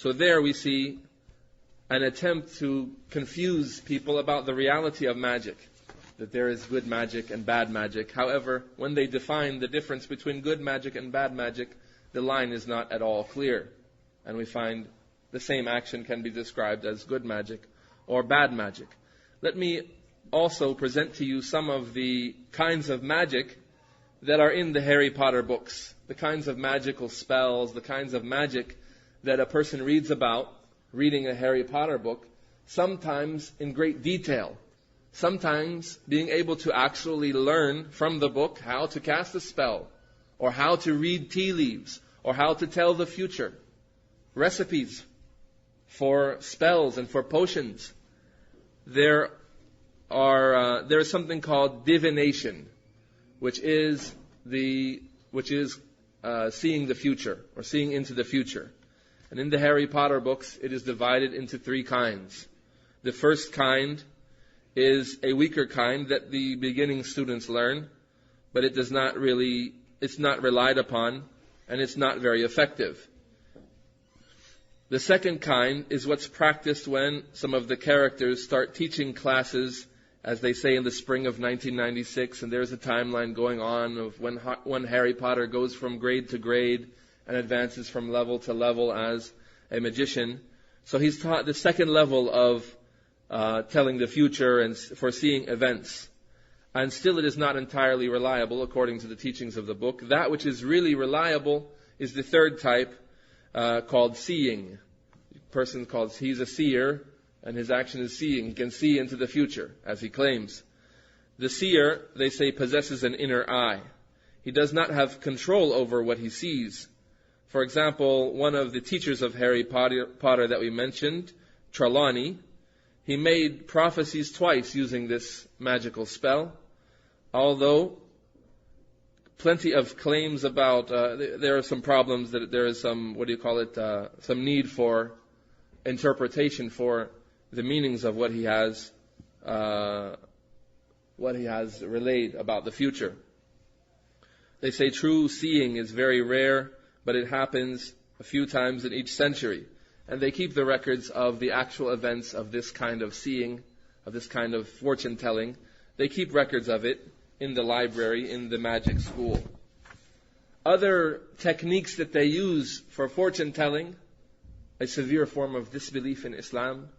So there we see an attempt to confuse people about the reality of magic, that there is good magic and bad magic. However, when they define the difference between good magic and bad magic, the line is not at all clear. And we find the same action can be described as good magic or bad magic. Let me also present to you some of the kinds of magic that are in the Harry Potter books, the kinds of magical spells, the kinds of magic that a person reads about reading a Harry Potter book, sometimes in great detail, sometimes being able to actually learn from the book how to cast a spell, or how to read tea leaves, or how to tell the future, recipes for spells and for potions. There is something called divination, which is seeing the future, or seeing into the future. And in the Harry Potter books, it is divided into 3 kinds. The first kind is a weaker kind that the beginning students learn, but it's not relied upon, and it's not very effective. The second kind is what's practiced when some of the characters start teaching classes, as they say, in the spring of 1996, and there's a timeline going on of when Harry Potter goes from grade to grade and advances from level to level as a magician. So he's taught the second level of telling the future and foreseeing events. And still it is not entirely reliable according to the teachings of the book. That which is really reliable is the third type, called seeing. He's a seer, and his action is seeing. He can see into the future, as he claims. The seer, they say, possesses an inner eye. He does not have control over what he sees. For example, one of the teachers of Harry Potter that we mentioned, Trelawney, he made prophecies twice using this magical spell, although plenty of claims about, there are some problems, that there is some, some need for interpretation for the meanings of what he has relayed about the future. They say true seeing is very rare, but it happens a few times in each century. And they keep the records of the actual events of this kind of seeing, of this kind of fortune telling. They keep records of it in the library, in the magic school. Other techniques that they use for fortune telling, a severe form of disbelief in Islam,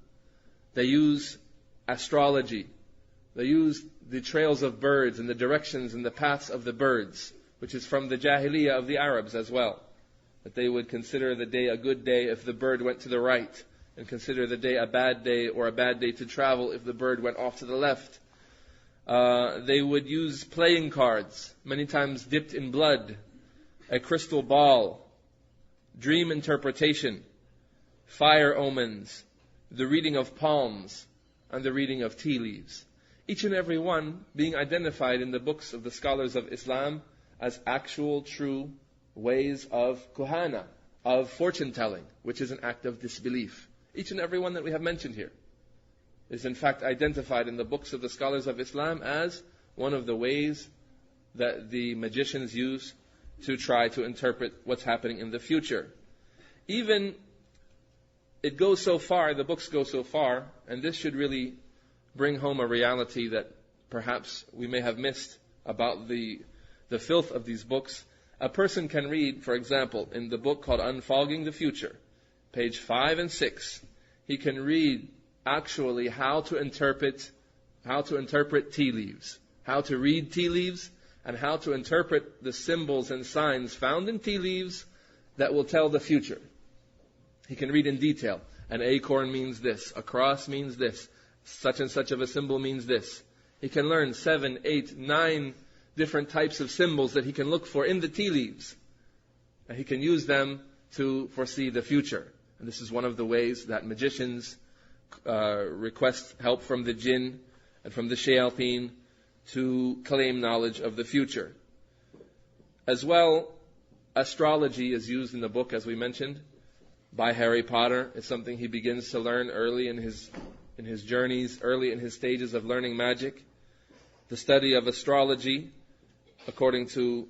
they use astrology. They use the trails of birds and the directions and the paths of the birds, which is from the Jahiliyyah of the Arabs as well. That they would consider the day a good day if the bird went to the right, and consider the day a bad day or a bad day to travel if the bird went off to the left. They would use playing cards, many times dipped in blood, a crystal ball, dream interpretation, fire omens, the reading of palms, and the reading of tea leaves. Each and every one being identified in the books of the scholars of Islam as actual, true ways of kuhana, of fortune telling, which is an act of disbelief. Each and every one that we have mentioned here is in fact identified in the books of the scholars of Islam as one of the ways that the magicians use to try to interpret what's happening in the future. Even it goes so far, the books go so far, and this should really bring home a reality that perhaps we may have missed about the filth of these books. A person can read, for example, in the book called Unfogging the Future, page 5 and 6, he can read actually how to interpret tea leaves, how to read tea leaves, and how to interpret the symbols and signs found in tea leaves that will tell the future. He can read in detail. An acorn means this, a cross means this, such and such of a symbol means this. He can learn 7, 8, 9 different types of symbols that he can look for in the tea leaves. And he can use them to foresee the future. And this is one of the ways that magicians request help from the jinn and from the shayateen to claim knowledge of the future. As well, astrology is used in the book, as we mentioned, by Harry Potter. It's something he begins to learn early in his journeys, early in his stages of learning magic. The study of astrology, according to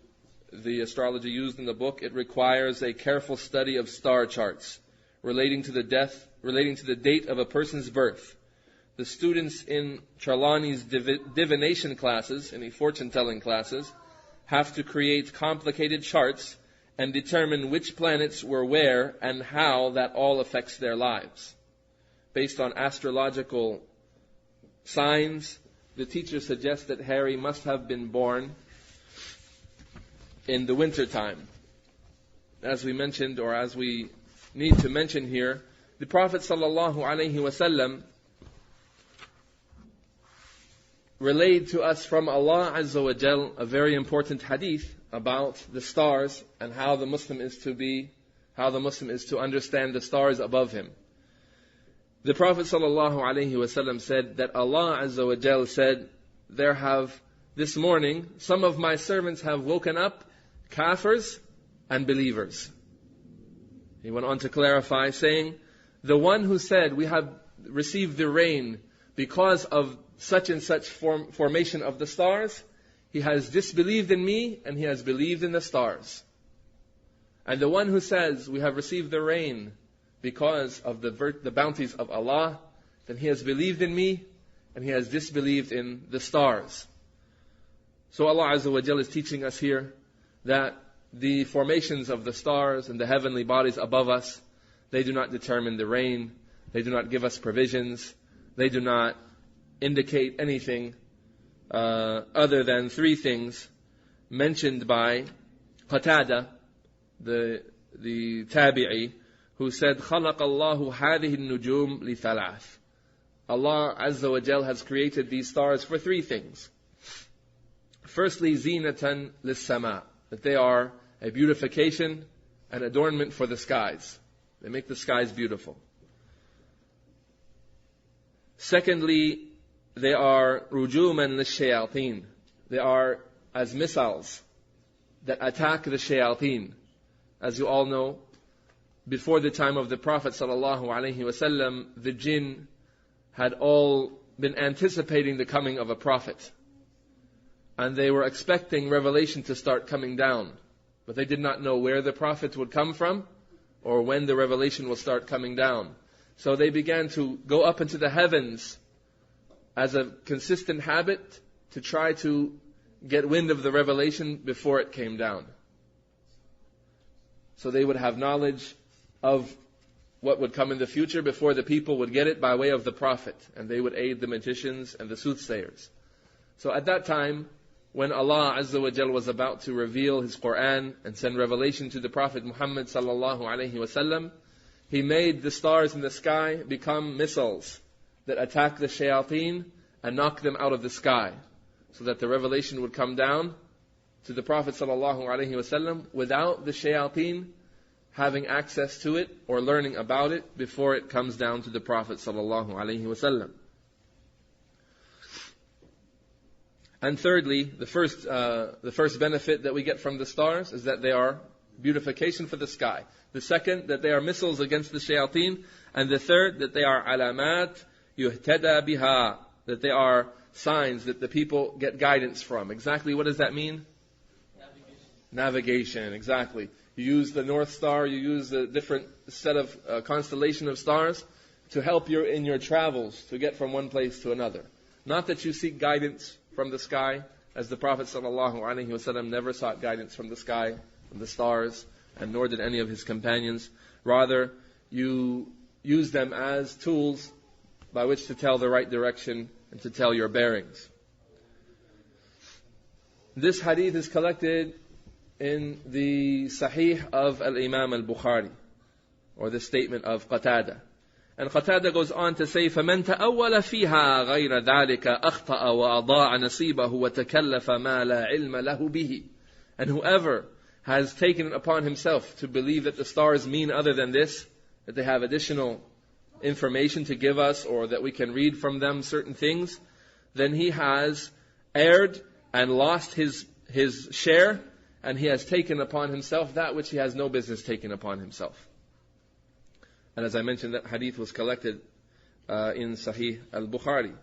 the astrology used in the book, it requires a careful study of star charts, relating to the date of a person's birth. The students in Charlani's divination classes, in the fortune-telling classes, have to create complicated charts and determine which planets were where and how that all affects their lives. Based on astrological signs, the teacher suggests that Harry must have been born in the winter time. As we mentioned, or as we need to mention here, the Prophet ﷺ relayed to us from Allah Azza wa Jal a very important hadith about the stars and how the Muslim is to understand the stars above him. The Prophet ﷺ said that Allah Azza wa Jal said, this morning, some of my servants have woken up kafirs and believers. He went on to clarify, saying, the one who said, we have received the rain because of such and such formation of the stars, he has disbelieved in me and he has believed in the stars. And the one who says, we have received the rain because of the bounties of Allah, then he has believed in me and he has disbelieved in the stars. So Allah Azza wa Jalla is teaching us here that the formations of the stars and the heavenly bodies above us, they do not determine the rain, they do not give us provisions, they do not indicate anything other than three things mentioned by Qatada, the tabi'i, who said, خَلَقَ اللَّهُ هَذِهِ النُّجُومِ لِثَلَاثٍ. Allah Azza wa Jal has created these stars for three things. Firstly, زِينَةً لِلسَّمَاءِ, that they are a beautification and adornment for the skies. They make the skies beautiful. Secondly, they are رُجُومًا لِلشَّيَاطِينَ. They are as missiles that attack the shayateen. As you all know, before the time of the Prophet ﷺ, the jinn had all been anticipating the coming of a prophet. And they were expecting revelation to start coming down. But they did not know where the prophet would come from or when the revelation will start coming down. So they began to go up into the heavens as a consistent habit to try to get wind of the revelation before it came down. So they would have knowledge of what would come in the future before the people would get it by way of the prophet. And they would aid the magicians and the soothsayers. So at that time, when Allah Azza wa Jal was about to reveal His Qur'an and send revelation to the Prophet Muhammad sallallahu alaihi wasallam, He made the stars in the sky become missiles that attack the shayateen and knock them out of the sky, so that the revelation would come down to the Prophet sallallahu alaihi wasallam without the shayateen having access to it or learning about it before it comes down to the Prophet sallallahu alaihi wasallam. And thirdly, the first benefit that we get from the stars is that they are beautification for the sky. The second, that they are missiles against the shayateen. And the third, that they are alamat yuhtada biha, that they are signs that the people get guidance from. Exactly what does that mean? Navigation, exactly. You use the North Star, you use a different set of constellation of stars to help you in your travels to get from one place to another. Not that you seek guidance from the sky, as the Prophet ﷺ never sought guidance from the sky, from the stars, and nor did any of his companions. Rather, you use them as tools by which to tell the right direction and to tell your bearings. This hadith is collected in the Sahih of Al-Imam Al-Bukhari, or the statement of Qatada. And Qatada goes on to say, فَمَنْ تَأَوَّلَ فِيهَا غَيْرَ ذَلِكَ أَخْطَأَ وَأَضَاعَ نَصِيبَهُ وَتَكَلَّفَ مَا لَا عِلْمَ لَهُ بِهِ. And whoever has taken it upon himself to believe that the stars mean other than this, that they have additional information to give us, or that we can read from them certain things, then he has erred and lost his share, and he has taken upon himself that which he has no business taking upon himself. And as I mentioned, that hadith was collected in Sahih al-Bukhari.